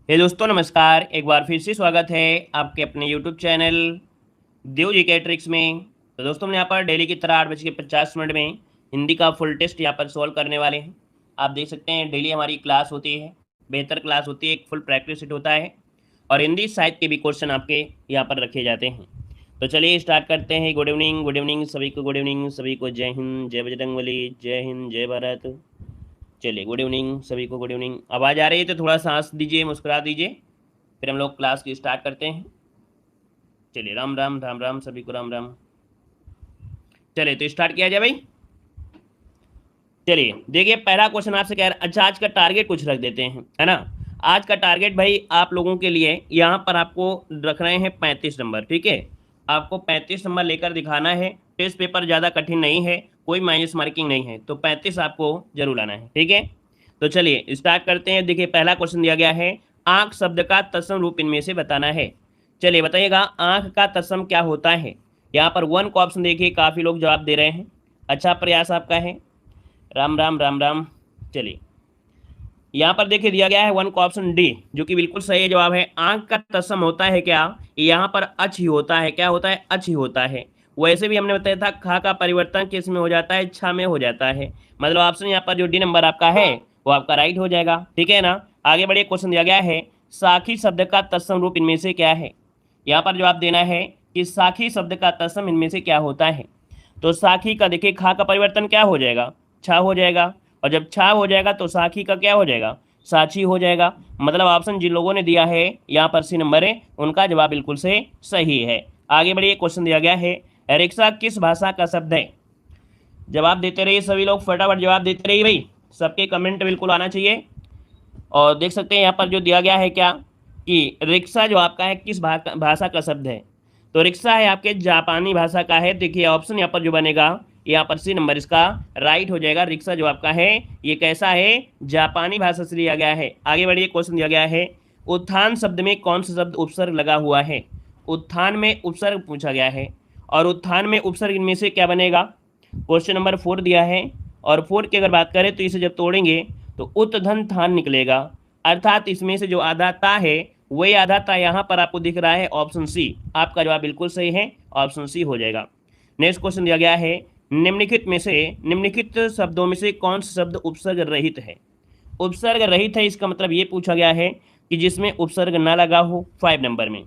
हे दोस्तों नमस्कार। एक बार फिर से स्वागत है आपके अपने यूट्यूब चैनल देव जी के ट्रिक्स में। तो दोस्तों हम यहाँ पर डेली की तरह 8:50 में हिंदी का फुल टेस्ट यहाँ पर सॉल्व करने वाले हैं। आप देख सकते हैं डेली हमारी क्लास होती है, बेहतर क्लास होती है, एक फुल प्रैक्टिस सेट होता है और हिंदी साहित्य के भी क्वेश्चन आपके यहाँ पर रखे जाते हैं। तो चलिए स्टार्ट करते हैं। गुड इवनिंग सभी को, गुड इवनिंग सभी को। जय हिंद, जय बजरंगबली, जय हिंद, जय भारत। चलिए गुड इवनिंग सभी को, गुड इवनिंग। आवाज़ आ रही है तो थोड़ा सांस दीजिए, मुस्कुरा दीजिए, फिर हम लोग क्लास की स्टार्ट करते हैं। चलिए राम राम राम राम सभी को, राम राम। चलिए तो स्टार्ट किया जाए भाई। चलिए देखिए पहला क्वेश्चन आपसे कह रहा है। अच्छा आज का टारगेट कुछ रख देते हैं, है ना। आज का टारगेट भाई आप लोगों के लिए यहाँ पर आपको रख रहे हैं 35 नंबर, ठीक है। आपको 35 नंबर लेकर दिखाना है। टेस्ट पेपर ज़्यादा कठिन नहीं है, कोई माइनस मार्किंग नहीं है, तो 35 आपको जरूर लाना है, ठीक है। तो चलिए स्टार्ट करते हैं। देखिए पहला क्वेश्चन दिया गया है, आंख शब्द का तत्सम रूप इनमें से बताना है। चलिए बताइएगा आंख का तत्सम क्या होता है। यहाँ पर 1 का ऑप्शन देखिए, काफ़ी लोग जवाब दे रहे हैं। अच्छा प्रयास आपका है, राम राम राम राम। चलिए यहाँ पर देखिए दिया गया है 1 का ऑप्शन डी, जो कि बिल्कुल सही जवाब है। आंख का तत्सम होता है क्या, यहाँ पर अच ही होता है। क्या होता है, अच ही होता है। वैसे भी हमने बताया था खा का परिवर्तन किस में हो जाता है, छा में हो जाता है। मतलब ऑप्शन यहाँ पर जो डी नंबर आपका है वो आपका राइट हो जाएगा, ठीक है ना। आगे बढ़िए, क्वेश्चन दिया गया है साखी शब्द का तत्सम रूप इनमें से क्या है। यहाँ पर जवाब देना है कि साखी शब्द का तत्सम इनमें से क्या होता है। तो साखी का देखिए खा का परिवर्तन क्या हो जाएगा, छा हो जाएगा, और जब छा हो जाएगा तो साखी का क्या हो जाएगा, साची हो जाएगा। मतलब ऑप्शन जिन लोगों ने दिया है यहाँ पर सी नंबर है, उनका जवाब बिल्कुल से सही है। आगे बढ़िए, क्वेश्चन दिया गया है रिक्शा किस भाषा का शब्द है। जवाब देते रहिए सभी लोग, फटाफट जवाब देते रहिए भाई, सबके कमेंट बिल्कुल आना चाहिए। और देख सकते हैं यहाँ पर जो दिया गया है क्या, कि रिक्शा जो आपका है किस भाषा का शब्द है। तो रिक्शा है आपके जापानी भाषा का है। देखिए ऑप्शन यहाँ पर जो बनेगा, यहाँ पर सी नंबर इसका राइट हो जाएगा। रिक्शा जो आपका है ये कैसा है, जापानी भाषा से लिया गया है। आगे बढ़िए, क्वेश्चन दिया गया है उत्थान शब्द में कौन सा शब्द उपसर्ग लगा हुआ है। उत्थान में उपसर्ग पूछा गया है, और उत्थान में उपसर्ग इनमें से क्या बनेगा। क्वेश्चन नंबर 4 दिया है, और 4 की अगर बात करें तो इसे जब तोड़ेंगे तो उत धन थान निकलेगा। अर्थात इसमें से जो आधा ता है वही आधा ता यहाँ पर आपको दिख रहा है, ऑप्शन सी। आपका जवाब बिल्कुल सही है, ऑप्शन सी हो जाएगा। नेक्स्ट क्वेश्चन दिया गया है निम्नलिखित शब्दों में से कौन सा शब्द उपसर्ग रहित है। उपसर्ग रहित है इसका मतलब ये पूछा गया है कि जिसमें उपसर्ग ना लगा हो 5 नंबर में।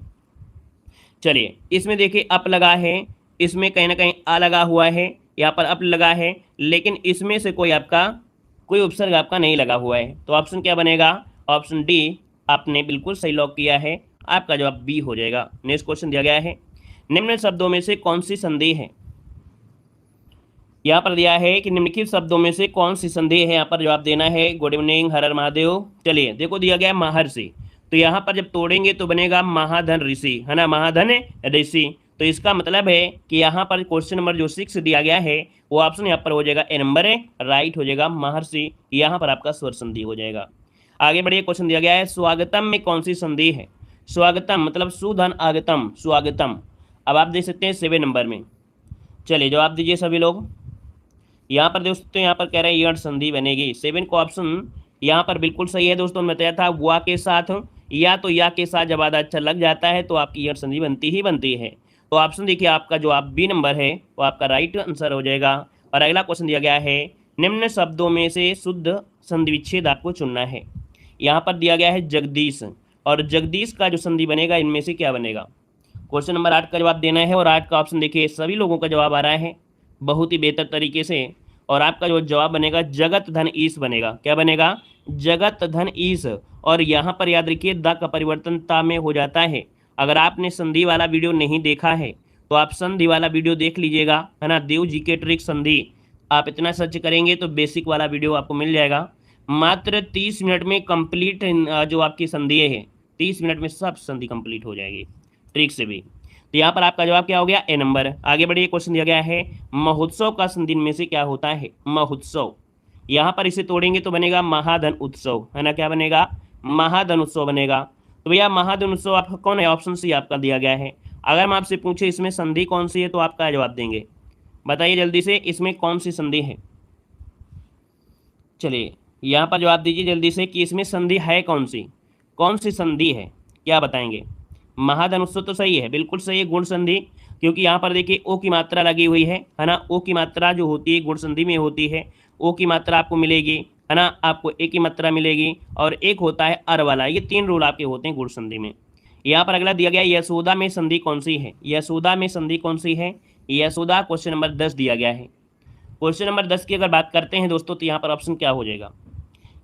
चलिए इसमें देखिए अप लगा है, इसमें कहीं ना कहीं आ लगा हुआ है, यहाँ पर अप लगा है, लेकिन इसमें से कोई उपसर्ग आपका नहीं लगा हुआ है। तो ऑप्शन क्या बनेगा, ऑप्शन डी आपने बिल्कुल सही लॉक किया है। आपका जवाब बी हो जाएगा। नेक्स्ट क्वेश्चन दिया गया है निम्न शब्दों में से कौन सी संधि है। यहाँ पर दिया है कि निम्नलिखित शब्दों में से कौन सी संधि है। यहाँ पर जवाब देना है गुड इवनिंग, हर हर महादेव। चलिए देखो दिया गया है महर्षि, तो यहाँ पर जब तोड़ेंगे तो बनेगा महाधन ऋषि, है ना, महाधन ऋषि। तो इसका मतलब है कि यहाँ पर क्वेश्चन नंबर जो 6 दिया गया है वो ऑप्शन यहाँ पर हो जाएगा ए नंबर है, राइट हो जाएगा महर्षि। यहाँ पर आपका स्वर संधि हो जाएगा। आगे बढ़िए, क्वेश्चन दिया गया है स्वागतम में कौन सी संधि है। स्वागतम मतलब सुधन आगतम, स्वागतम। अब आप देख सकते हैं 7 नंबर में। चलिए जवाब दीजिए सभी लोग। यहाँ पर दोस्तों यहाँ पर कह रहे हैं यण संधि बनेगी। 7 का ऑप्शन यहाँ पर बिल्कुल सही है दोस्तों। मैं बताया था वा के साथ या तो या के साथ जब आधा अक्षर लग जाता है तो आपकी यण संधि बनती ही बनती है। तो ऑप्शन देखिए आपका जो आप बी नंबर है वो आपका राइट आंसर हो जाएगा। और अगला क्वेश्चन दिया गया है निम्न शब्दों में से शुद्ध संधि विच्छेद आपको चुनना है। यहाँ पर दिया गया है जगदीश, और जगदीश का जो संधि बनेगा इनमें से क्या बनेगा। क्वेश्चन नंबर 8 का जवाब देना है, और 8 का ऑप्शन देखिए सभी लोगों का जवाब आ रहा है बहुत ही बेहतर तरीके से। और आपका जो जवाब बनेगा जगत धन ईस बनेगा। क्या बनेगा, जगत धन ईस। और यहाँ पर याद रखिए द का परिवर्तन ता में हो जाता है। अगर आपने संधि वाला वीडियो नहीं देखा है तो आप संधि वाला वीडियो देख लीजिएगा, है ना, देव जी के ट्रिक संधि। आप इतना सर्च करेंगे तो बेसिक वाला वीडियो आपको मिल जाएगा। मात्र 30 मिनट में कंप्लीट जो आपकी संधि है, 30 मिनट में सब संधि कंप्लीट हो जाएगी ट्रिक से भी। तो यहाँ पर आपका जवाब क्या हो गया, ए नंबर। आगे बढ़िए, क्वेश्चन दिया गया है महोत्सव का संधि में से क्या होता है। महोत्सव, यहाँ पर इसे तोड़ेंगे तो बनेगा महाधन उत्सव, है ना, क्या बनेगा, महाधन उत्सव बनेगा। तो भैया महाधन उत्सव आपका कौन है, ऑप्शन सी आपका दिया गया है। अगर हम आपसे पूछे इसमें संधि कौन सी है तो आप क्या जवाब देंगे, बताइए जल्दी से, इसमें कौन सी संधि है। चलिए यहाँ पर जवाब दीजिए जल्दी से कि इसमें संधि है कौन सी। कौन सी संधि है, क्या बताएंगे? महाधनुष तो सही है, बिल्कुल सही है, गुण संधि, क्योंकि यहाँ पर देखिए ओ की मात्रा लगी हुई है ना। ओ की मात्रा जो होती है गुण संधि में होती है, ओ की मात्रा आपको मिलेगी, है ना, आपको ए की मात्रा मिलेगी, और एक होता है अर वाला। ये 3 रूल आपके होते हैं गुण संधि में। यहाँ पर अगला दिया गया यशोदा में संधि कौन सी है, यशोदा में संधि कौन सी है, यशोदा क्वेश्चन नंबर 10 दिया गया है। क्वेश्चन नंबर 10 की अगर बात करते हैं दोस्तों, तो यहाँ पर ऑप्शन क्या हो जाएगा?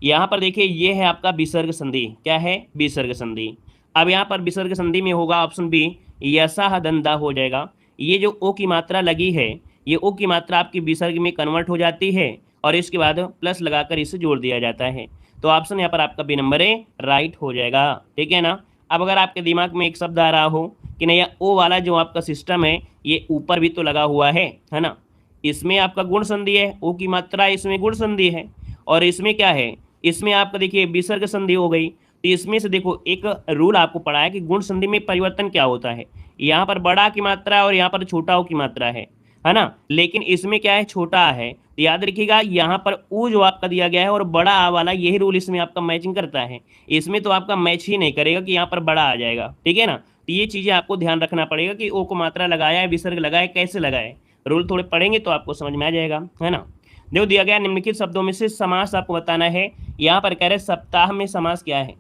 यहाँ पर देखिए ये है आपका विसर्ग संधि, क्या है? विसर्ग संधि। अब यहाँ पर विसर्ग संधि में होगा ऑप्शन बी, यसा दंदा हो जाएगा। ये जो ओ की मात्रा लगी है, ये ओ की मात्रा आपकी विसर्ग में कन्वर्ट हो जाती है, और इसके बाद प्लस लगाकर इसे जोड़ दिया जाता है। तो ऑप्शन यहाँ पर आपका बी नंबर ए राइट हो जाएगा, ठीक है ना। अब अगर आपके दिमाग में एक शब्द आ रहा हो कि नहीं, ओ वाला जो आपका सिस्टम है ये ऊपर भी तो लगा हुआ है ना, इसमें आपका गुण संधि है, ओ की मात्रा इसमें गुण संधि है, और इसमें क्या है, इसमें आपका देखिए विसर्ग संधि हो गई। तो इसमें से देखो एक रूल आपको पढ़ा है कि गुण संधि में परिवर्तन क्या होता है, यहाँ पर बड़ा की मात्रा और यहाँ पर छोटा ओ की मात्रा है ना, लेकिन इसमें क्या है, छोटा है। तो याद रखिएगा यहाँ पर ऊ जो आपका दिया गया है और बड़ा आ वाला, यही रूल इसमें आपका मैचिंग करता है। इसमें तो आपका मैच ही नहीं करेगा कि यहाँ पर बड़ा आ जाएगा, ठीक है ना। तो ये चीज़ें आपको ध्यान रखना पड़ेगा कि ओ को मात्रा लगाया है, विसर्ग लगाया, कैसे लगाए। रूल थोड़े पढ़ेंगे तो आपको समझ में आ जाएगा, है ना। देखो दिया गया निम्नलिखित शब्दों में से समास आपको बताना है। यहाँ पर कह रहे सप्ताह में समास क्या है,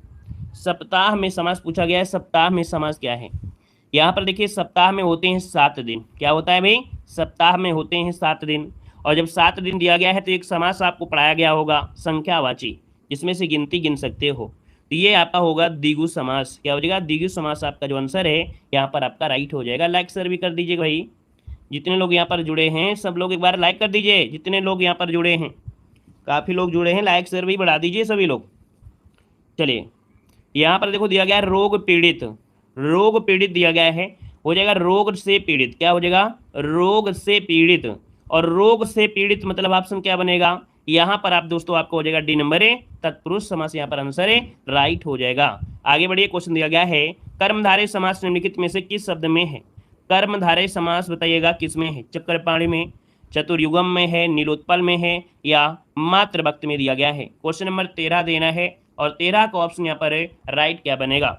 सप्ताह में समास पूछा गया है, सप्ताह में समास क्या है। यहाँ पर देखिए सप्ताह में होते हैं 7 दिन, क्या होता है भाई, सप्ताह में होते हैं 7 दिन, और जब 7 दिन दिया गया है तो एक समास आपको पढ़ाया गया होगा संख्यावाची, जिसमें से गिनती गिन सकते हो। तो ये आपका होगा द्विगु समास, क्या हो जाएगा, द्विगु समास आपका जो आंसर है यहाँ पर आपका राइट हो जाएगा। लाइक सर भी कर दीजिए भाई, जितने लोग यहाँ पर जुड़े हैं सब लोग एक बार लाइक कर दीजिए, जितने लोग यहाँ पर जुड़े हैं, काफ़ी लोग जुड़े हैं, लाइक सर भी बढ़ा दीजिए सभी लोग। चलिए यहाँ पर देखो दिया गया है रोग पीड़ित, रोग पीड़ित दिया गया है, हो जाएगा रोग से पीड़ित, क्या हो जाएगा, रोग से पीड़ित। और रोग से पीड़ित मतलब ऑप्शन क्या बनेगा, यहाँ पर आप दोस्तों आपको हो जाएगा डी नंबर ए तत्पुरुष समास, यहाँ पर आंसर है राइट हो जाएगा। आगे बढ़िए, क्वेश्चन दिया गया है कर्मधारय समास निम्नलिखित में से किस शब्द में है, कर्मधारय समास बताइएगा किस में है, चक्रपाणी में, चतुर्युगम में है, नीलोत्पल में है, या मातृभक्त में दिया गया है। क्वेश्चन नंबर 13 देना है, और 13 का ऑप्शन यहाँ पर राइट क्या बनेगा,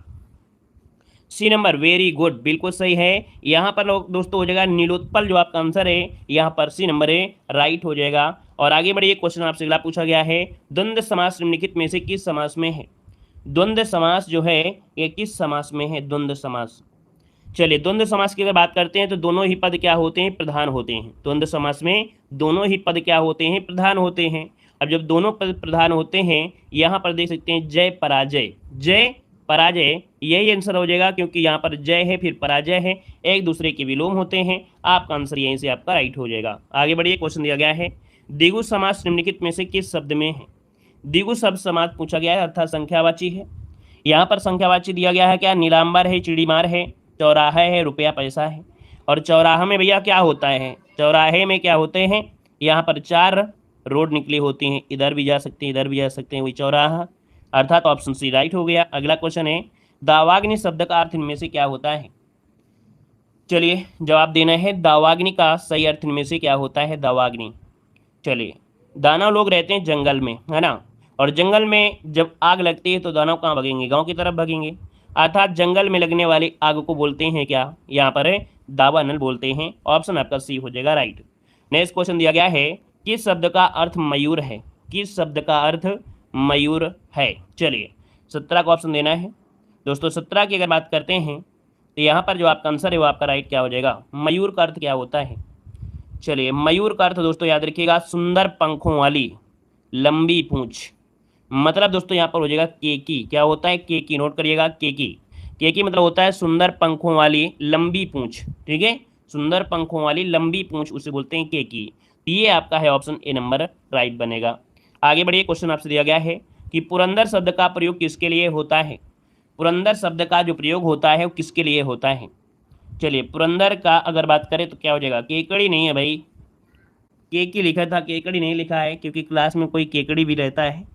सी नंबर, वेरी गुड, बिल्कुल सही है। यहाँ पर दोस्तों हो जाएगा नीलोत्पल, जो आपका आंसर है यहाँ पर सी नंबर है राइट हो जाएगा। और आगे बढ़िए, क्वेश्चन आपसे अगला पूछा गया है द्वंद्व समास निम्नलिखित में से किस समास में है, द्वंद्व समास जो है ये किस समास में है, द्वंद्व समास। चलिए द्वंद्व समास की अगर बात करते हैं तो दोनों ही पद क्या होते हैं, प्रधान होते हैं। द्वंद्व समास में दोनों ही पद क्या होते हैं, प्रधान होते हैं। अब जब दोनों पद प्रधान होते हैं, यहाँ पर देख सकते हैं जय पराजय, जय पराजय, यही आंसर हो जाएगा, क्योंकि यहाँ पर जय है फिर पराजय है, एक दूसरे के विलोम होते हैं। आपका आंसर यहीं से आपका राइट हो जाएगा। आगे बढ़िए, क्वेश्चन दिया गया है द्विगु समास निम्नलिखित में से किस शब्द में है, द्विगु शब्द समास पूछा गया है, अर्थात संख्यावाची है। यहाँ पर संख्यावाची दिया गया है क्या, नीलांबर है, चिड़ीमार है, चौराहा है, रुपया पैसा है। और चौराहा में भैया क्या होता है, चौराहे में क्या होते हैं, यहाँ पर 4 रोड निकली होती हैं, इधर भी जा सकते हैं इधर भी जा सकते हैं, वही चौराहा, अर्थात ऑप्शन सी राइट हो गया। अगला क्वेश्चन है दावाग्नि शब्द का अर्थ इनमें से क्या होता है। चलिए जवाब देना है, दावाग्नि का सही अर्थ इनमें से क्या होता है, दावाग्नि। चलिए दानव लोग रहते हैं जंगल में, है ना, और जंगल में जब आग लगती है तो दानव कहाँ भगेंगे, गांव की तरफ भगेंगे, अर्थात जंगल में लगने वाली आग को बोलते हैं क्या, यहाँ पर है दावानल बोलते हैं। ऑप्शन आपका सी हो जाएगा राइट। नेक्स्ट क्वेश्चन दिया गया है किस शब्द का अर्थ मयूर है, किस शब्द का अर्थ मयूर है। चलिए 17 का ऑप्शन देना है दोस्तों। 17 की अगर बात करते हैं तो यहाँ पर जो आपका आंसर है वो आपका राइट क्या हो जाएगा, मयूर का अर्थ क्या होता है। चलिए मयूर का अर्थ दोस्तों याद रखिएगा, सुंदर पंखों वाली लंबी पूंछ, मतलब दोस्तों यहाँ पर हो जाएगा केकी, क्या होता है, केकी, नोट करिएगा, केकी, केकी मतलब होता है सुंदर पंखों वाली लंबी पूंछ, ठीक है, सुंदर पंखों वाली लंबी पूंछ उसे बोलते हैं केकी। ये आपका है ऑप्शन ए नंबर राइट बनेगा। आगे बढ़िए, क्वेश्चन आपसे दिया गया है कि पुरंदर शब्द का प्रयोग किसके लिए होता है, पुरंदर शब्द का जो प्रयोग होता है वो किसके लिए होता है। चलिए पुरंदर का अगर बात करें तो क्या हो जाएगा, केकड़ी नहीं है भाई, केकी लिखा था, केकड़ी नहीं लिखा है, क्योंकि क्लास में कोई केकड़ी भी रहता है,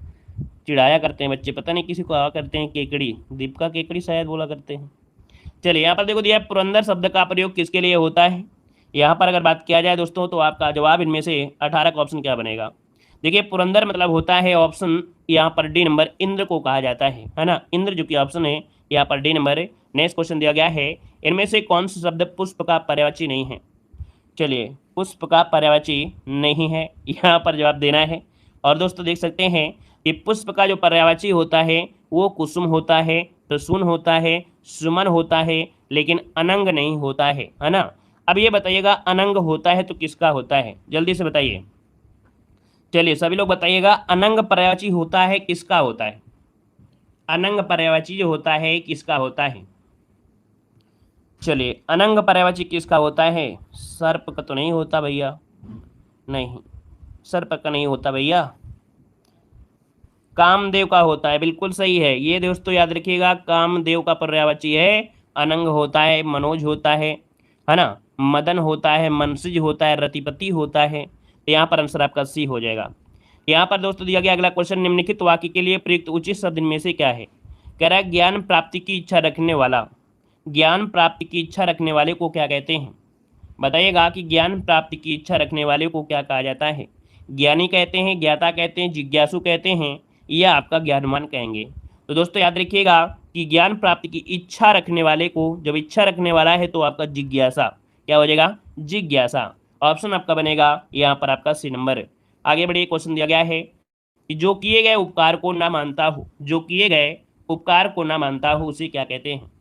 चिढ़ाया करते हैं बच्चे, पता नहीं किसी को आवा करते हैं केकड़ी, दीपिका केकड़ी शायद बोला करते हैं। चलिए यहाँ पर देखो दिया पुरंदर शब्द का प्रयोग किसके लिए होता है। यहाँ पर अगर बात किया जाए दोस्तों तो आपका जवाब इनमें से 18 का ऑप्शन क्या बनेगा, देखिए पुरंदर मतलब होता है ऑप्शन यहाँ पर डी नंबर इंद्र को कहा जाता है ना, इंद्र जो कि ऑप्शन है यहाँ पर डी नंबर। नेक्स्ट क्वेश्चन दिया गया है, इनमें से कौन सा शब्द पुष्प का पर्यायवाची नहीं है। चलिए पुष्प का पर्यायवाची नहीं है, यहाँ पर जवाब देना है। और दोस्तों देख सकते हैं कि पुष्प का जो पर्यायवाची होता है वो कुसुम होता है, प्रसून होता है, सुमन होता है, लेकिन अनंग नहीं होता है ना। अब ये बताइएगा अनंग होता है तो किसका होता है, जल्दी से बताइए। चलिए सभी लोग बताइएगा, अनंग पर्यायवाची होता है किसका होता है, अनंग पर्यायवाची जो होता है किसका होता है। चलिए अनंग पर्यायवाची किसका होता है, सर्प का तो नहीं होता भैया, नहीं सर्प का नहीं होता भैया, कामदेव का होता है, बिल्कुल सही है। ये दोस्तों याद रखिएगा, कामदेव का पर्यायवाची है, अनंग होता है, मनोज होता है ना, मदन होता है, मनसिज होता है, रतिपति होता है। तो यहाँ पर आंसर आपका सी हो जाएगा। यहाँ पर दोस्तों दिया गया अगला क्वेश्चन, निम्नलिखित वाक्य के लिए प्रयुक्त उचित शब्द इनमें से क्या है। कह रहा है ज्ञान प्राप्ति की इच्छा रखने वाला, ज्ञान प्राप्ति की इच्छा रखने वाले को क्या कहते हैं। बताइएगा कि ज्ञान प्राप्ति की इच्छा रखने वाले को क्या कहा जाता है। ज्ञानी कहते हैं, ज्ञाता कहते हैं, जिज्ञासु कहते हैं, या आपका ज्ञानवान कहेंगे। तो दोस्तों याद रखिएगा कि ज्ञान प्राप्ति की इच्छा रखने वाले को, जब इच्छा रखने वाला है तो आपका जिज्ञासा, क्या हो जाएगा, जिज्ञासा। ऑप्शन आपका बनेगा यहाँ पर आपका सी नंबर। आगे बढ़िए, क्वेश्चन दिया गया है कि जो किए गए उपकार को ना मानता हो, जो किए गए उपकार को ना मानता हो उसे क्या कहते हैं।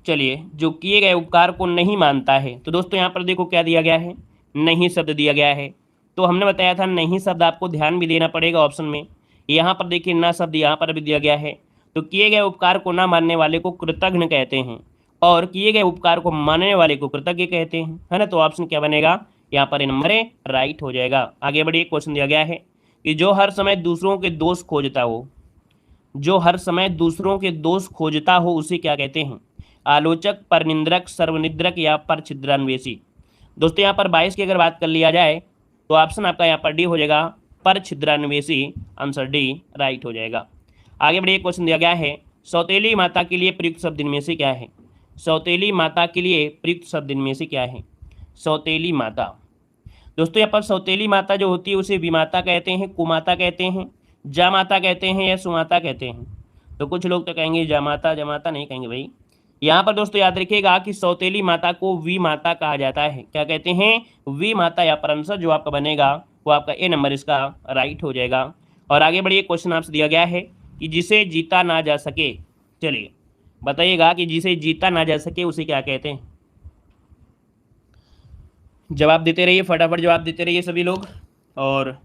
चलिए जो किए गए उपकार को नहीं मानता है, तो दोस्तों यहाँ पर देखो क्या दिया गया है, नहीं शब्द दिया गया है। तो हमने बताया था नहीं शब्द आपको ध्यान भी देना पड़ेगा ऑप्शन में। यहाँ पर देखिए ना शब्द यहाँ पर भी दिया गया है। तो किए गए उपकार को ना मानने वाले को कृतज्ञ कहते हैं, और किए गए उपकार को मानने वाले को कृतज्ञ कहते हैं, है ना। तो ऑप्शन क्या बनेगा यहाँ पर नंबर ए राइट हो जाएगा। आगे बढ़िए, क्वेश्चन दिया गया है कि जो हर समय दूसरों के दोष खोजता हो, जो हर समय दूसरों के दोष खोजता हो उसे क्या कहते हैं। आलोचक, परनिंदक, सर्वनिद्रक या परछिद्रान्वेषी। दोस्तों यहाँ पर 22 की अगर बात कर लिया जाए तो ऑप्शन आपका यहाँ पर डी हो जाएगा, परछिद्रान्वेषी। आंसर डी राइट हो जाएगा। आगे बढ़िए, क्वेश्चन दिया गया है सौतेली माता के लिए प्रयुक्त शब्द इनमें से क्या है। सौतेली माता के लिए प्रयुक्त शब्द इनमें से क्या है। सौतेली माता, दोस्तों यहाँ पर सौतेली माता जो होती है उसे विमाता कहते हैं, कुमाता कहते हैं, जामाता कहते हैं या सुमाता कहते हैं। तो कुछ लोग तो कहेंगे जामाता, जमाता नहीं कहेंगे भाई। यहाँ पर दोस्तों याद रखिएगा कि सौतेली माता को वी माता कहा जाता है, क्या कहते हैं, वी माता। या पर आंसर जो आपका बनेगा वो आपका ए नंबर इसका राइट हो जाएगा। और आगे बढ़िए, क्वेश्चन आपसे दिया गया है कि जिसे जीता ना जा सके। चलिए बताइएगा कि जिसे जीता ना जा सके उसे क्या कहते हैं। जवाब देते रहिए, फटाफट जवाब देते रहिए सभी लोग। और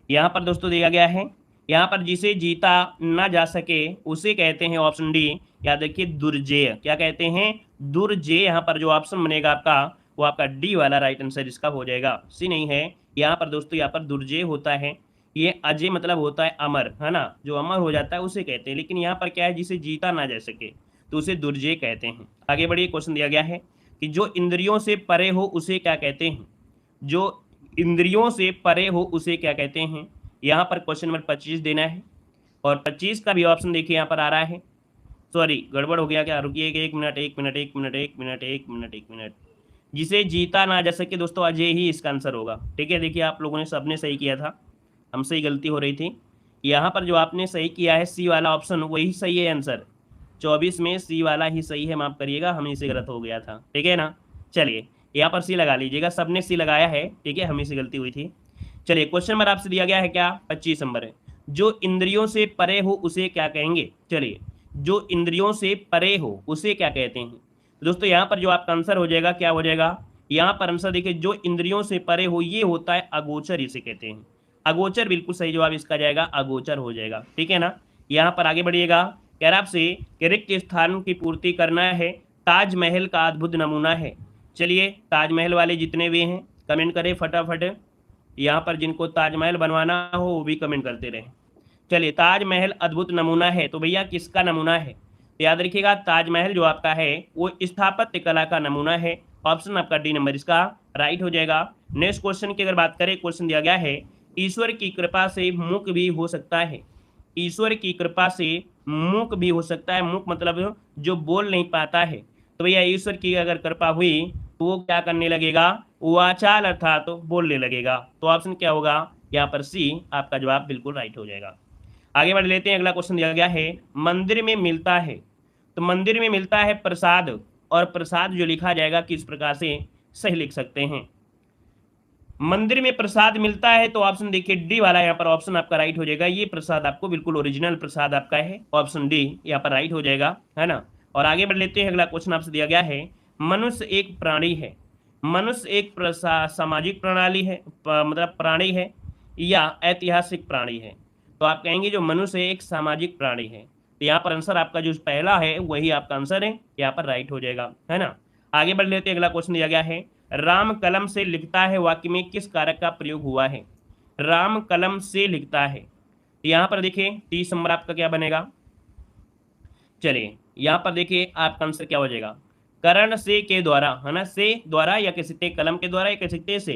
यहाँ पर दोस्तों दिया गया है, यहाँ पर जिसे जीता ना जा सके उसे कहते हैं ऑप्शन डी, याद रखिए दुर्जेय। क्या कहते हैं, दुर्जेय। यहाँ पर जो ऑप्शन बनेगा आपका वो आपका डी वाला राइट आंसर इसका हो जाएगा, सी नहीं है। यहाँ पर दोस्तों यहाँ पर दुर्जेय होता है, ये अजय मतलब होता है अमर, है ना, जो अमर हो जाता है उसे कहते हैं। लेकिन यहाँ पर क्या है, जिसे जीता ना जा सके तो उसे दुर्जेय कहते हैं। आगे बढ़िए, क्वेश्चन दिया गया है कि जो इंद्रियों से परे हो उसे क्या कहते हैं। जो इंद्रियों से परे हो उसे क्या कहते हैं। यहाँ पर क्वेश्चन नंबर 25 देना है, और 25 का भी ऑप्शन देखिए यहाँ पर आ रहा है। सॉरी गड़बड़ हो गया क्या, रुकिए एक मिनट, एक मिनट, एक मिनट, एक मिनट, एक मिनट, एक मिनट। जिसे जीता ना जा सके दोस्तों अजय ही इसका आंसर होगा। ठीक है, देखिए आप लोगों ने सबने सही किया था, हमसे ही गलती हो रही थी। यहाँ पर जो आपने सही किया है सी वाला ऑप्शन वही सही है आंसर, 24 में सी वाला ही सही है, माफ़ करिएगा हमें से गलत हो गया था। ठीक है ना, चलिए यहाँ पर सी लगा लीजिएगा, सबने सी लगाया है, ठीक है, हमें से गलती हुई थी। चलिए क्वेश्चन नंबर आपसे दिया गया है क्या, 25 नंबर है, जो इंद्रियों से परे हो उसे क्या कहेंगे। चलिए जो इंद्रियों से परे हो उसे क्या कहते हैं। दोस्तों यहाँ पर जो आपका आंसर हो जाएगा क्या हो जाएगा, यहाँ पर आंसर देखिए, जो इंद्रियों से परे हो ये होता है अगोचर, इसे कहते हैं अगोचर। बिल्कुल सही जवाब इसका जाएगा अगोचर हो जाएगा। ठीक है ना, यहाँ पर आगे बढ़िएगा, कह रहा आपसे रिक्त स्थान की पूर्ति करना है, ताजमहल का अद्भुत नमूना है। चलिए ताजमहल वाले जितने भी हैं कमेंट करें फटाफट, यहाँ पर जिनको ताजमहल बनवाना हो वो भी कमेंट करते रहें। चलिए ताजमहल अद्भुत नमूना है, तो भैया किसका नमूना है। तो याद रखिएगा ताजमहल जो आपका है वो स्थापत्य कला का नमूना है। ऑप्शन आपका डी नंबर इसका राइट हो जाएगा। नेक्स्ट क्वेश्चन की अगर बात करें, क्वेश्चन दिया गया है ईश्वर की कृपा से मूक भी हो सकता है। ईश्वर की कृपा से मूक भी हो सकता है, मूक मतलब जो बोल नहीं पाता है। तो भैया ईश्वर की अगर कृपा हुई तो वो क्या करने लगेगा, वाचाल अर्थात तो बोलने लगेगा। तो ऑप्शन क्या होगा, यहाँ पर सी आपका जवाब बिल्कुल राइट हो जाएगा। आगे बढ़ लेते हैं, अगला क्वेश्चन दिया गया है मंदिर में मिलता है, तो मंदिर में मिलता है प्रसाद, और प्रसाद जो लिखा जाएगा किस प्रकार से सही लिख सकते हैं। मंदिर में प्रसाद मिलता है तो ऑप्शन देखिए डी वाला यहाँ पर ऑप्शन आपका राइट हो जाएगा। ये प्रसाद आपको बिल्कुल ओरिजिनल प्रसाद आपका है, ऑप्शन डी यहाँ पर राइट हो जाएगा, है ना। और आगे बढ़ लेते हैं, अगला क्वेश्चन आपसे दिया गया है मनुष्य एक प्राणी है, मनुष्य एक सामाजिक प्रणाली है, मतलब प्राणी है या ऐतिहासिक प्राणी है। तो आप कहेंगे जो मनुष्य एक सामाजिक प्राणी है, तो यहाँ पर आंसर आपका जो पहला है वही आपका आंसर है, यहाँ पर राइट हो जाएगा, है ना। आगे बढ़ लेते हैं, अगला क्वेश्चन दिया गया है राम कलम से लिखता है वाक्य में किस कारक का प्रयोग हुआ है। राम कलम से लिखता है, तो यहाँ पर देखिए 30 नंबर आपका क्या बनेगा। चलिए यहाँ पर देखिए आपका आंसर क्या हो जाएगा, करण से के द्वारा, है ना, से द्वारा या कह सकते कलम के द्वारा या कह सकते से।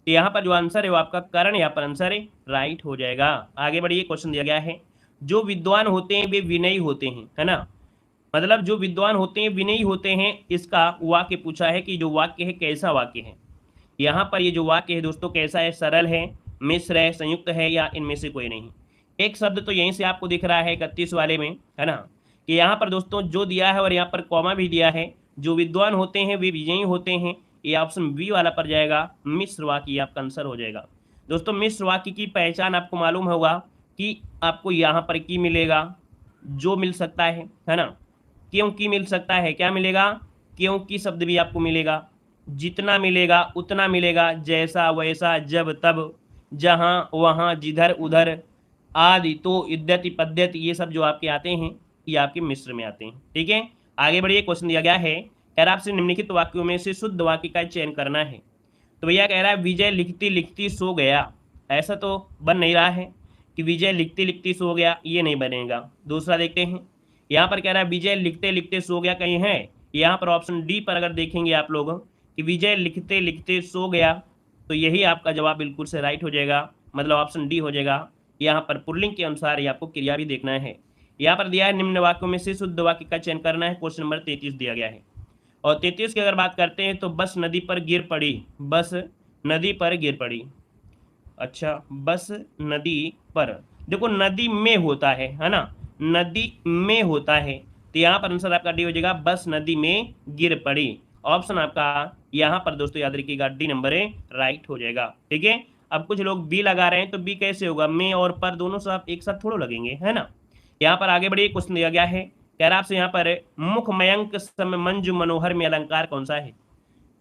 तो यहाँ पर जो आंसर है वो आपका करण यहाँ पर आंसर है, राइट हो जाएगा। आगे बढ़िए, क्वेश्चन दिया गया है जो विद्वान होते हैं वे विनयी होते हैं, है ना, मतलब जो विद्वान होते हैं विनयी होते हैं। इसका वाक्य पूछा है कि जो वाक्य है कैसा वाक्य है। यहाँ पर ये जो वाक्य है दोस्तों कैसा है, सरल है, मिश्र है, संयुक्त है या इनमें से कोई नहीं। एक शब्द तो यहीं से आपको दिख रहा है 31 वाले में, है ना, कि यहाँ पर दोस्तों जो दिया है और यहाँ पर कॉमा भी दिया है, जो विद्वान होते हैं वे विजयी होते हैं, ये ऑप्शन बी वाला पर जाएगा, मिश्र वाक्य आपका आंसर हो जाएगा। दोस्तों मिश्र वाक्य की पहचान आपको मालूम होगा कि आपको यहाँ पर की मिलेगा, जो मिल सकता है ना, क्योंकि मिल सकता है, क्या मिलेगा, क्योंकि शब्द भी आपको मिलेगा, जितना मिलेगा उतना मिलेगा, जैसा वैसा, जब तब, जहाँ वहाँ, जिधर उधर, आदि, तो, इद्यति, पद्यति, ये सब जो आपके आते हैं ये आपके मिश्र में आते हैं। ठीक है, आगे बढ़िए, क्वेश्चन दिया गया है कह रहा आपसे निम्नलिखित वाक्यों में से शुद्ध वाक्य का चयन करना है। तो भैया कह रहा है विजय लिखती लिखती सो गया, ऐसा तो बन नहीं रहा है कि विजय लिखती लिखती सो गया, ये नहीं बनेगा। दूसरा देखते हैं, यहाँ पर कह रहा है विजय लिखते लिखते सो गया, कहीं है, यहाँ पर ऑप्शन डी पर अगर देखेंगे आप लोग कि विजय लिखते लिखते सो गया, तो यही आपका जवाब बिल्कुल से राइट हो जाएगा, मतलब ऑप्शन डी हो जाएगा। यहाँ पर पुल्लिंग के अनुसार ये आपको क्रिया भी देखना है। यहाँ पर दिया है निम्न वाक्यों में से शुद्ध वाक्य का चयन करना है, क्वेश्चन नंबर 33 दिया गया है। और 33 की अगर बात करते हैं तो बस नदी पर गिर पड़ी, बस नदी पर गिर पड़ी। अच्छा, बस नदी पर, देखो नदी में होता है ना, नदी में होता है, तो यहाँ पर आंसर आपका डी हो जाएगा, बस नदी में गिर पड़ी। ऑप्शन आपका यहाँ पर दोस्तों याद रखिएगा डी नंबर है, राइट हो जाएगा। ठीक है, अब कुछ लोग बी लगा रहे हैं, तो बी कैसे होगा, में और पर दोनों साथ एक साथ थोड़ा लगेंगे, है ना। यहाँ पर आगे बढ़िए, क्वेश्चन दिया गया है कह रहा आपसे यहाँ पर मुख मयंक सम मंजू मनोहर में अलंकार कौन सा है।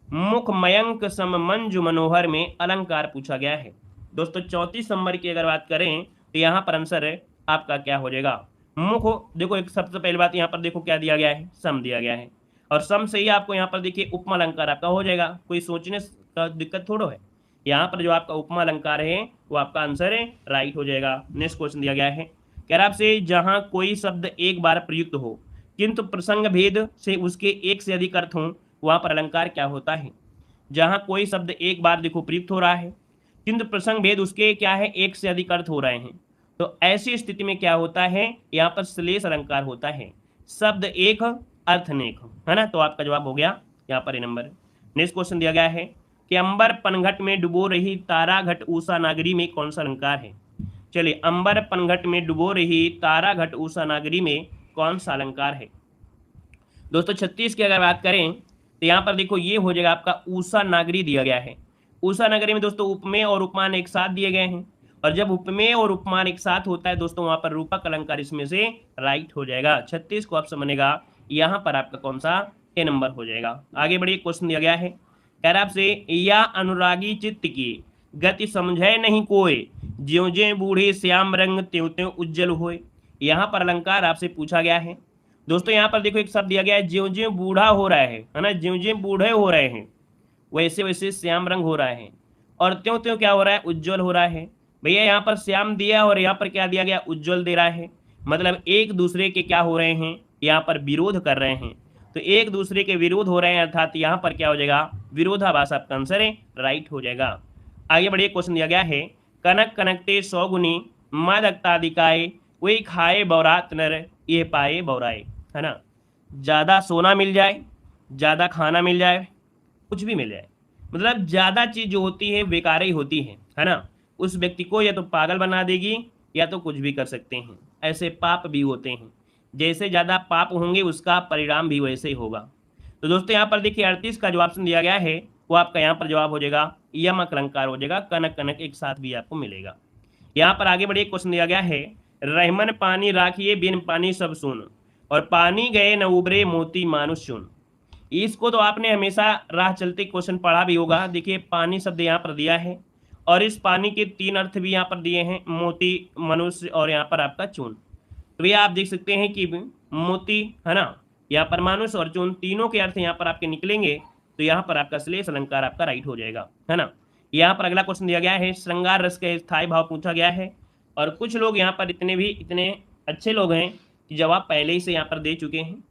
मुख मयंक सम मंजू मनोहर में अलंकार पूछा गया है। दोस्तों 34 नंबर की अगर बात करें तो यहाँ पर आंसर है आपका क्या हो जाएगा, मुख। देखो एक सबसे पहली बात यहाँ पर देखो क्या दिया गया है, सम दिया गया है, और सम से ही आपको यहाँ पर देखिए उपमा अलंकार आपका हो जाएगा, कोई सोचने का दिक्कत थोड़ा है। यहाँ पर जो आपका उपमा अलंकार है वो आपका आंसर है, राइट हो जाएगा। नेक्स्ट क्वेश्चन दिया गया है कह रहा आपसे जहाँ कोई शब्द एक बार प्रयुक्त हो किंतु प्रसंग भेद से उसके एक से अधिक अर्थ हो, वहाँ पर अलंकार क्या होता है। जहाँ कोई शब्द एक बार देखो प्रयुक्त हो रहा है किंतु प्रसंग भेद उसके क्या है, एक से अधिक अर्थ हो रहे हैं, तो ऐसी स्थिति में क्या होता है, यहाँ पर श्लेष अलंकार होता है, शब्द एक अर्थ नेक, है ना। तो आपका जवाब हो गया यहाँ पर ए नंबर। नेक्स्ट क्वेश्चन दिया गया है कि अंबर पनघट में डुबो रही तारा घट उषा नागरी में कौन सा अलंकार है। चलिए, अंबर पनघट में डुबो रही तारा घट उषा नागरी में कौन सा अलंकार है। दोस्तों 36 की अगर बात करें तो यहाँ पर देखो ये हो जाएगा आपका उषा नागरी दिया गया है। उषा नगरी में दोस्तों उपमेय और उपमान एक साथ दिए गए हैं, और जब उपमेय और उपमान एक साथ होता है दोस्तों वहां पर रूपक अलंकार इसमें से राइट हो जाएगा। 36 को ऑप्शन बनेगा यहाँ पर आपका कौन सा, ए नंबर हो जाएगा। आगे बढ़िए, क्वेश्चन दिया गया है कह रहा आपसे या अनुरागी चित्त की गति समझे नहीं कोई, ज्यों ज्यों बूढ़े श्याम रंग त्यों त्यों उज्जवल होए। यहाँ पर अलंकार आपसे पूछा गया है। दोस्तों यहाँ पर देखो एक शब्द दिया गया है ज्यों ज्यों बूढ़ा हो रहा है ना, ज्यों ज्यों बूढ़े हो रहे हैं वैसे वैसे श्याम रंग हो रहा है, और त्यों त्यों क्या हो रहा है, उज्जवल हो रहा है। भैया यहाँ पर श्याम दिया और यहाँ पर क्या दिया गया, उज्जवल दे रहा है, मतलब एक दूसरे के क्या हो रहे हैं, यहाँ पर विरोध कर रहे हैं, तो एक दूसरे के विरोध हो रहे हैं, अर्थात यहाँ पर क्या हो जाएगा, विरोधाभास आपका आंसर है, राइट हो जाएगा। आगे बढ़िए, क्वेश्चन दिया गया है कनक कनकते 100 गुनी मादकतादिकाय वही खाए बौरात नर ये पाए बौराए, है ना। ज़्यादा सोना मिल जाए, ज़्यादा खाना मिल जाए, कुछ भी मिल जाए, मतलब ज़्यादा चीज़ जो होती है बेकार ही होती है ना। उस व्यक्ति को या तो पागल बना देगी या तो कुछ भी कर सकते हैं। ऐसे पाप भी होते हैं, जैसे ज़्यादा पाप होंगे उसका परिणाम भी वैसे ही होगा। तो दोस्तों यहाँ पर देखिए 38 का जो ऑप्शन दिया गया है वो आपका यहाँ पर जवाब हो जाएगा यमक अलंकार हो जाएगा, कनक कनक एक साथ भी आपको मिलेगा। यहाँ पर आगे बढ़िए क्वेश्चन दिया गया है, रहमन पानी राखिए बिन पानी सब सुन, और पानी गए न उबरे मोती मानुष चुन। इसको तो आपने हमेशा राह चलते क्वेश्चन पढ़ा भी होगा। देखिए पानी शब्द यहाँ पर दिया है और इस पानी के 3 अर्थ भी यहाँ पर दिए हैं, मोती, मनुष्य और यहाँ पर आपका चून। तो भैया आप देख सकते हैं कि मोती है ना, यहाँ पर मानुष और चून तीनों के अर्थ यहाँ पर आपके निकलेंगे, तो यहाँ पर आपका श्लेष अलंकार आपका राइट हो जाएगा, है ना। यहाँ पर अगला क्वेश्चन दिया गया है, श्रृंगार रस का स्थायी भाव पूछा गया है, और कुछ लोग यहाँ पर इतने अच्छे लोग हैं कि जवाब पहले ही से यहाँ पर दे चुके हैं।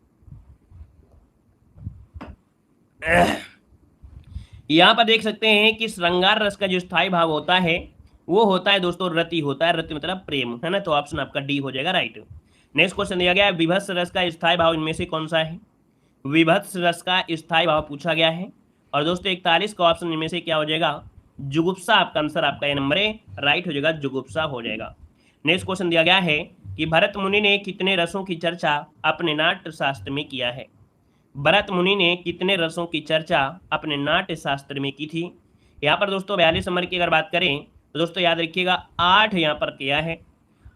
यहाँ पर देख सकते हैं कि श्रृंगार रस का जो स्थायी भाव होता है वो होता है दोस्तों रति होता है, रति मतलब प्रेम, है ना। तो ऑप्शन आपका डी हो जाएगा राइट। नेक्स्ट क्वेश्चन दिया गया है, विभत्स रस का स्थायी भाव इनमें से कौन सा है। विभत्स रस का स्थायी भाव पूछा गया है, और दोस्तों 41 का ऑप्शन इनमें से क्या हो जाएगा, जुगुप्सा आपका आंसर, आपका ये नंबर है राइट हो जाएगा, जुगुप्सा हो जाएगा। नेक्स्ट क्वेश्चन दिया गया है कि भरत मुनि ने कितने रसों की चर्चा अपने नाट्य शास्त्र में किया है। भरत मुनि ने कितने रसों की चर्चा अपने नाट्य शास्त्र में की थी। यहाँ पर दोस्तों 42 नंबर की अगर बात करें तो दोस्तों याद रखिएगा 8 यहाँ पर किया है।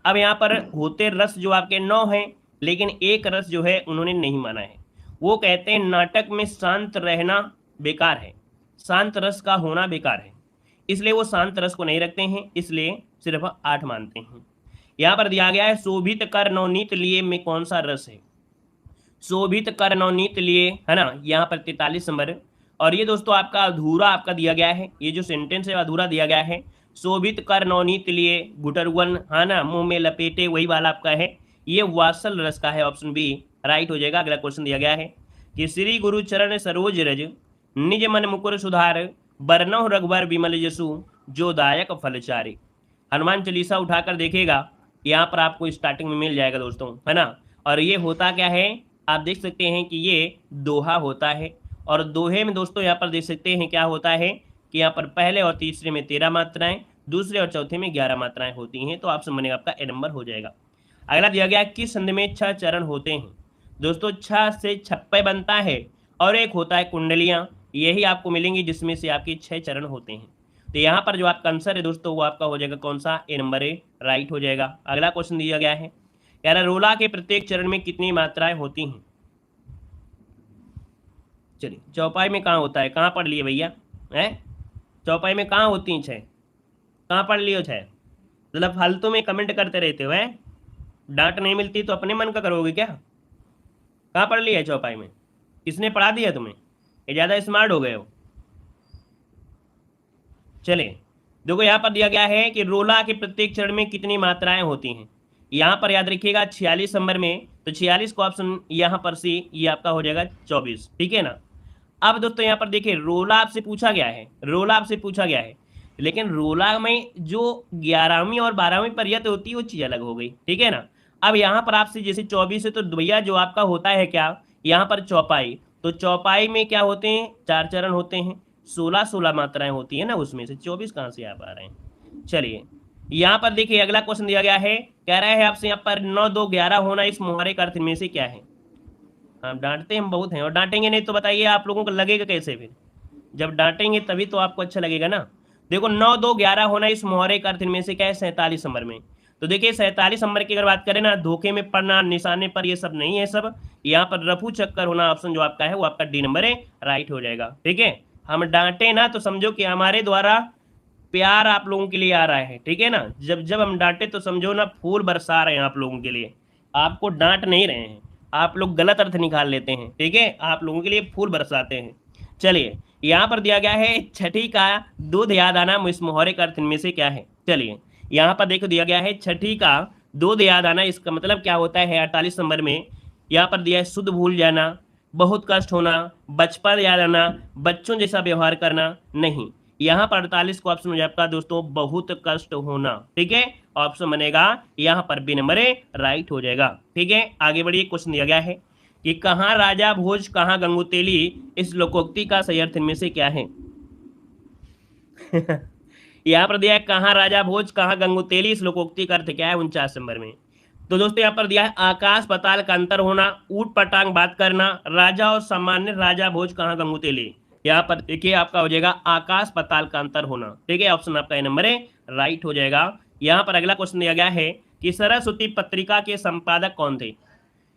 अब यहाँ पर होते रस जो आपके 9 हैं, लेकिन एक रस जो है उन्होंने नहीं माना है। वो कहते हैं नाटक में शांत रहना बेकार है, शांत रस का होना बेकार है, इसलिए वो शांत रस को नहीं रखते हैं, इसलिए सिर्फ 8 मानते हैं। यहाँ पर दिया गया है शोभित कर नवनीत लिए में कौन सा रस है। शोभित कर नवनीत लिए, है ना, यहाँ पर 43 नंबर। और ये दोस्तों आपका अधूरा आपका दिया गया है, ये जो सेंटेंस है अधूरा दिया गया है। शोभित कर नवनीत लिए गुटरवन, है ना, मुंह में लपेटे, वही वाला आपका है, ये वात्सल रस का है, ऑप्शन बी राइट हो जाएगा। अगला क्वेश्चन दिया गया है कि श्री गुरु चरण सरोज रज निज मन मुकुर सुधार बरनौ रघुबर विमल जसु जो दायक फलचारी। हनुमान चालीसा उठाकर देखेगा, यहाँ पर आपको स्टार्टिंग में मिल जाएगा दोस्तों, है ना। और ये होता क्या है, आप देख सकते हैं कि ये दोहा होता है, और दोहे में दोस्तों यहाँ पर देख सकते हैं क्या होता है कि यहाँ पर पहले और तीसरे में 13 मात्राएं, दूसरे और चौथे में 11 मात्राएं होती हैं। तो ऑप्शन बनेगा आपका ए नंबर हो जाएगा। अगला दिया गया किस छंद में 6 चरण होते हैं। दोस्तों 6 से छप्पे बनता है, और एक होता है कुंडलियाँ, यही आपको मिलेंगी जिसमें से आपके 6 चरण होते हैं। तो यहाँ पर जो आपका आंसर है दोस्तों वो आपका हो जाएगा कौन सा, ए नंबर ए राइट हो जाएगा। अगला क्वेश्चन दिया गया है, यार रोला के प्रत्येक चरण में कितनी मात्राएं होती हैं। चलिए चौपाई में कहाँ होता है, कहाँ पढ़ लिए भैया, है चौपाई में कहाँ होती हैं 6, कहाँ पढ़ लियो 6, मतलब फालतू में कमेंट करते रहते हो, है डांट नहीं मिलती तो अपने मन का करोगे क्या। कहाँ पढ़ लिया है चौपाई में, किसने पढ़ा दिया तुम्हें, ये ज़्यादा स्मार्ट हो गए हो। चलिए देखो यहाँ पर दिया गया है कि रोला के प्रत्येक चरण में कितनी मात्राएं होती हैं। यहाँ पर याद रखिएगा 46 नंबर में, तो 46 का ऑप्शन यहाँ पर सी, ये आपका हो जाएगा 24, ठीक है ना। अब दोस्तों यहाँ पर देखिए रोला आपसे पूछा गया है, रोला आपसे पूछा गया है, लेकिन रोला में जो 11वीं और 12वीं परियत होती है वो चीज़ अलग हो गई, ठीक है ना। अब यहाँ पर आपसे जैसे 24 है, तो भैया जो आपका होता है क्या, यहाँ पर चौपाई, तो चौपाई में क्या होते हैं 4 चरण होते हैं, 16 मात्राएं होती है ना, उसमें से 24 कहाँ से आप आ रहे हैं। चलिए यहाँ पर देखिए अगला क्वेश्चन दिया गया है, कह रहा है आपसे यहाँ पर 9 2 11 होना इस मुहावरे का अर्थ में से क्या है। हम डांटते हम बहुत हैं, और डांटेंगे नहीं तो बताइए आप लोगों को लगेगा कैसे, फिर जब डांटेंगे तभी तो आपको अच्छा लगेगा ना। देखो 9 2 11 होना इस मुहावरे का अर्थ में से क्या है, 47 नंबर में। तो देखिए 47 नंबर की अगर बात करें ना, धोखे में पड़ना, निशाने पर, ये सब नहीं है सब, यहाँ पर रफू चक्कर होना ऑप्शन जो आपका है वो आपका डी नंबर है राइट हो जाएगा, ठीक है। हम डांटे ना तो समझो कि हमारे द्वारा प्यार आप लोगों के लिए आ रहा है, ठीक है ना। जब जब हम डांटे तो समझो ना फूल बरसा रहे हैं आप लोगों के लिए, आपको डांट नहीं रहे हैं, आप लोग गलत अर्थ निकाल लेते हैं, ठीक है, आप लोगों के लिए फूल बरसाते हैं। चलिए यहाँ पर दिया गया है छठी का दूध याद आना इस मुहावरे का अर्थ में से क्या है। चलिए यहाँ पर देखो दिया गया है छठी का दूध याद आना, इसका मतलब क्या होता है 48 नंबर में। यहाँ पर दिया है शुद्ध भूल जाना, बहुत कष्ट होना, बचपन याद आना, बच्चों जैसा व्यवहार करना, नहीं। यहाँ पर 48 को ऑप्शन हो जाएगा दोस्तों बहुत कष्ट होना, ठीक है, ऑप्शन बनेगा यहाँ पर बी नंबर राइट हो जाएगा, ठीक है। आगे बढ़िए क्वेश्चन दिया गया है कि कहाँ राजा भोज कहाँ गंगुतेली, इस लोकोक्ति का सही अर्थ में से क्या है। यहाँ पर दिया है कहाँ राजा भोज कहाँ गंगुतेली, श्लोकोक्ति का अर्थ क्या है 49 नंबर में। तो दोस्तों यहाँ पर दिया है आकाश पताल का अंतर होना, ऊट पटांग बात करना, राजा और सामान्य, राजा भोज कहाँ गंगुतेली। यहाँ पर देखिए आपका हो जाएगा आकाश पताल का अंतर होना, ठीक है, ऑप्शन आपका ए नंबर है राइट हो जाएगा। यहाँ पर अगला क्वेश्चन दिया गया है कि सरस्वती पत्रिका के संपादक कौन थे।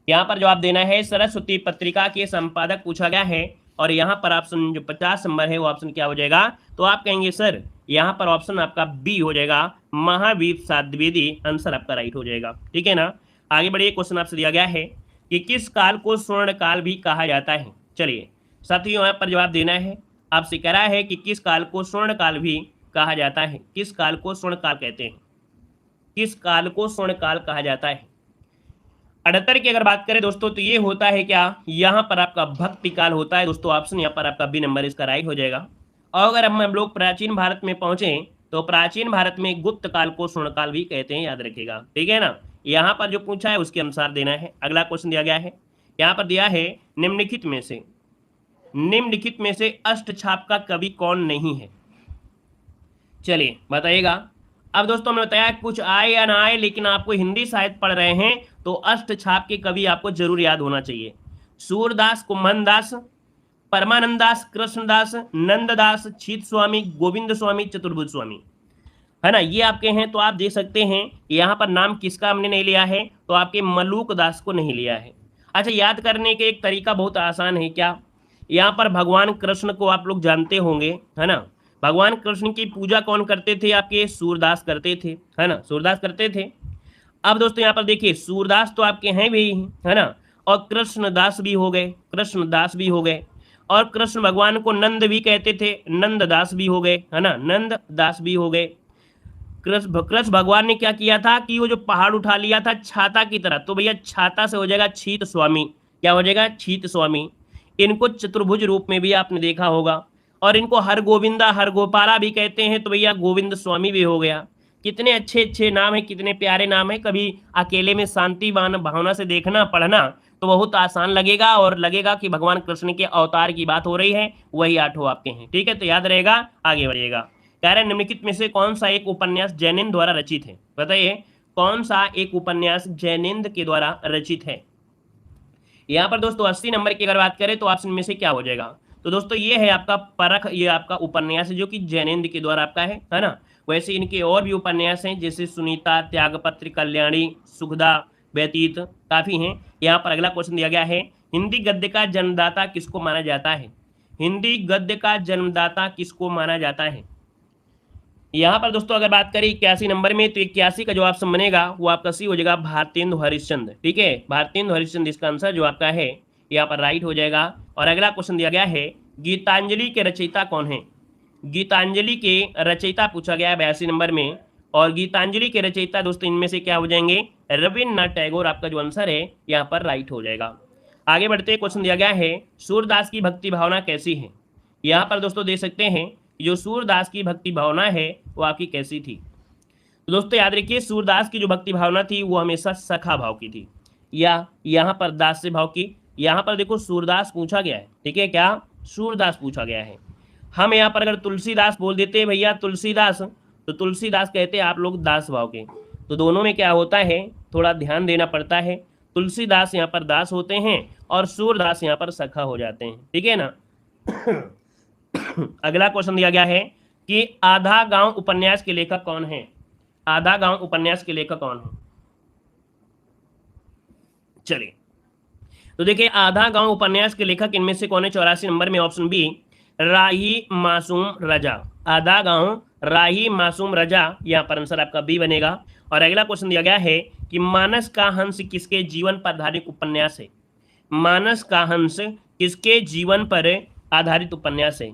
यहाँ पर जवाब देना है सरस्वती पत्रिका के संपादक पूछा गया है, और यहाँ पर ऑप्शन जो 50 नंबर है वो ऑप्शन क्या हो जाएगा, तो आप कहेंगे सर यहाँ पर ऑप्शन आपका बी हो जाएगा महावीर द्विवेदी, आंसर आपका राइट हो जाएगा, ठीक है ना। आगे बढ़िए, क्वेश्चन आपसे दिया गया है कि किस काल को स्वर्ण काल भी कहा जाता है। चलिए साथियों यहाँ पर जवाब देना है, आपसे कह रहा है कि किस काल को स्वर्ण काल भी कहा जाता है, किस काल को स्वर्ण काल कहते हैं, किस काल को स्वर्ण काल कहा जाता है। 78 की अगर बात करें दोस्तों तो ये होता है क्या, यहाँ पर आपका भक्ति काल होता है दोस्तों, ऑप्शन यहाँ पर आपका बी नंबर इसका राइट हो जाएगा। और अगर हम लोग प्राचीन भारत में पहुंचे तो प्राचीन भारत में गुप्त काल को स्वर्ण काल भी कहते हैं, याद रखिएगा, ठीक है ना। यहाँ पर जो पूछा है उसके अनुसार देना है। अगला क्वेश्चन दिया गया है, यहाँ पर दिया है निम्नलिखित में से अष्टछाप का कवि कौन नहीं है। चलिए बताइएगा। अब दोस्तों हमने बताया कुछ आए या ना आए, लेकिन आपको हिंदी साहित्य पढ़ रहे हैं तो अष्टछाप के कवि आपको जरूर याद होना चाहिए। सूरदास, कुम्भनदास, परमानंदास, कृष्णदास, नंददास, छीत स्वामी, गोविंद स्वामी, चतुर्भुज स्वामी, है ना, ये आपके हैं। तो आप देख सकते हैं यहाँ पर नाम किसका हमने नहीं लिया है, तो आपके मलूक दास को नहीं लिया है। अच्छा, याद करने के एक तरीका बहुत आसान है, क्या, यहाँ पर भगवान कृष्ण को आप लोग जानते होंगे, है ना। भगवान कृष्ण की पूजा कौन करते थे, आपके सूरदास करते थे, है ना, सूरदास करते थे। अब दोस्तों यहाँ पर देखिए सूरदास तो आपके हैं भी, है ना, और कृष्णदास भी हो गए, कृष्णदास भी हो गए, और कृष्ण भगवान को नंद भी कहते थे, नंददास भी हो गए, है ना, नंददास भी हो गए। कृष्ण भगवान ने क्या किया था कि वो जो पहाड़ उठा लिया था छाता की तरह, तो भैया छाता से हो जाएगा छीत स्वामी, क्या हो जाएगा, छीत स्वामी। इनको चतुर्भुज रूप में भी आपने देखा होगा, और इनको हर गोविंदा हर गोपाला भी कहते हैं, तो भैया गोविंद स्वामी भी हो गया। कितने अच्छे अच्छे नाम है, कितने प्यारे नाम है। कभी अकेले में शांति भावना से देखना पढ़ना तो बहुत आसान लगेगा, और लगेगा कि भगवान कृष्ण के अवतार की बात हो रही है, वही आठों आपके हैं, ठीक है। तो याद रहेगा, आगे बढ़िएगा। कह रहे निम्नलिखित में से कौन सा एक उपन्यास जैनेन्द्र द्वारा रचित है, बताइए कौन सा एक उपन्यास जैनेन्द्र के द्वारा रचित है। यहाँ पर दोस्तों 80 नंबर की अगर बात करें तो ऑप्शन में से क्या हो जाएगा, तो दोस्तों ये है आपका परख, ये आपका उपन्यास है जो कि जैनेन्द्र के द्वारा आपका है ना। वैसे इनके और भी उपन्यास हैं जैसे सुनीता, त्यागपत्र, कल्याणी, सुखदा, व्यतीत, काफी हैं। यहाँ पर अगला क्वेश्चन दिया गया है, हिंदी गद्य का जन्मदाता किसको माना जाता है, हिंदी गद्य का जन्मदाता किसको माना जाता है। यहाँ पर दोस्तों अगर बात करें 81 नंबर में, तो 81 का जो ऑप्शन बनेगा वो आपका सी हो जाएगा भारतेंदु हरिश्चंद्र, ठीक है, भारतेंदु हरिश्चंद्र इसका आंसर जो आपका है यहाँ पर राइट हो जाएगा। और अगला क्वेश्चन दिया गया है, गीतांजलि के रचयिता कौन है, गीतांजलि के रचयिता पूछा गया है 82 नंबर में, और गीतांजलि के रचयिता दोस्तों इनमें से क्या हो जाएंगे, रविन्द्रनाथ टैगोर, आपका जो आंसर है यहाँ पर राइट हो जाएगा। आगे बढ़ते क्वेश्चन दिया गया है, सूरदास की भक्ति भावना कैसी है। यहाँ पर दोस्तों देख सकते हैं जो सूरदास की भक्ति भावना है वो आपकी कैसी थी। तो दोस्तों याद रखिए सूरदास की जो भक्ति भावना थी वो हमेशा सखा भाव की थी, या यहाँ पर दास्य भाव की। यहाँ पर देखो सूरदास पूछा गया है, ठीक है, क्या सूरदास पूछा गया है। हम यहाँ पर अगर तुलसीदास बोल देते हैं भैया तुलसीदास, तो तुलसीदास कहते हैं आप लोग दास भाव के। तो दोनों में क्या होता है, थोड़ा ध्यान देना पड़ता है। तुलसीदास यहाँ पर दास होते हैं और सूरदास यहाँ पर सखा हो जाते हैं, ठीक है ना। अगला क्वेश्चन दिया गया है कि आधा गांव उपन्यास के लेखक कौन है, आधा गांव उपन्यास के लेखक कौन है। चलिए तो देखिए आधा गांव उपन्यास के लेखक इनमें से कौन है, 84 नंबर में ऑप्शन बी राही मासूम रजा, आधा गांव राही मासूम रजा, यहाँ पर आंसर आपका बी बनेगा। और अगला क्वेश्चन दिया गया है कि मानस का हंस किसके जीवन पर आधारित उपन्यास है, मानस का हंस किसके जीवन पर आधारित उपन्यास है।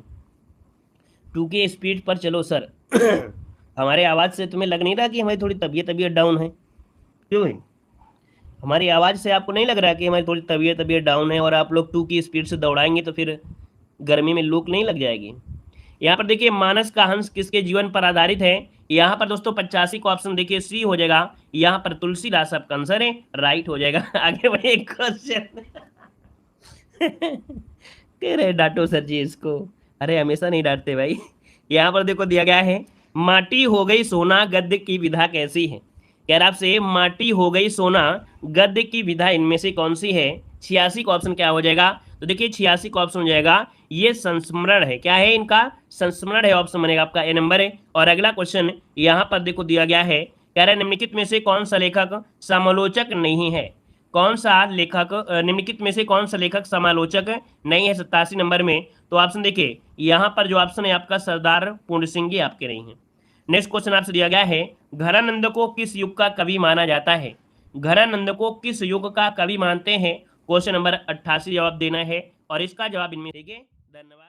2 की स्पीड पर चलो सर। हमारे आवाज़ से तुम्हें लग नहीं रहा कि हमारी थोड़ी तबीयत डाउन है, क्यों है, हमारी आवाज़ से आपको नहीं लग रहा कि हमारी थोड़ी तबीयत डाउन है और आप लोग 2 की स्पीड से दौड़ाएंगे तो फिर गर्मी में लूक नहीं लग जाएगी। यहाँ पर देखिए मानस का हंस किसके जीवन पर आधारित है, यहाँ पर दोस्तों 85 का ऑप्शन देखिए सी हो जाएगा, यहाँ पर तुलसीदास आपका आंसर है, राइट हो जाएगा। आगे बढ़े क्वेश्चन। कह रहे डांटो सर जी इसको, अरे हमेशा नहीं डांटते भाई। यहाँ पर देखो दिया गया है माटी हो गई सोना गद्य की विधा कैसी है? कह रहा आपसे माटी हो गई सोना गद्य की विधा इनमें से कौन सी है? 86 का ऑप्शन क्या हो जाएगा? तो देखिए 86 का ऑप्शन हो जाएगा ये संस्मरण है। क्या है इनका? संस्मरण है, ऑप्शन बनेगा आपका ए नंबर है। और अगला क्वेश्चन यहाँ पर देखो दिया गया है, कह रहा है निम्नलिखित में से कौन सा लेखक समालोचक नहीं है? कौन सा लेखक निम्नलिखित में से कौन सा लेखक समालोचक नहीं है 87 नंबर में? तो ऑप्शन देखिए यहाँ पर जो ऑप्शन है आपका सरदार पूर्ण सिंह जी आपके नहीं है। नेक्स्ट क्वेश्चन आपसे दिया गया है, घरानंद को किस युग का कवि माना जाता है? घरानंद को किस युग का कवि मानते हैं? क्वेश्चन नंबर 88 जवाब देना है और इसका जवाब इनमें देंगे। धन्यवाद।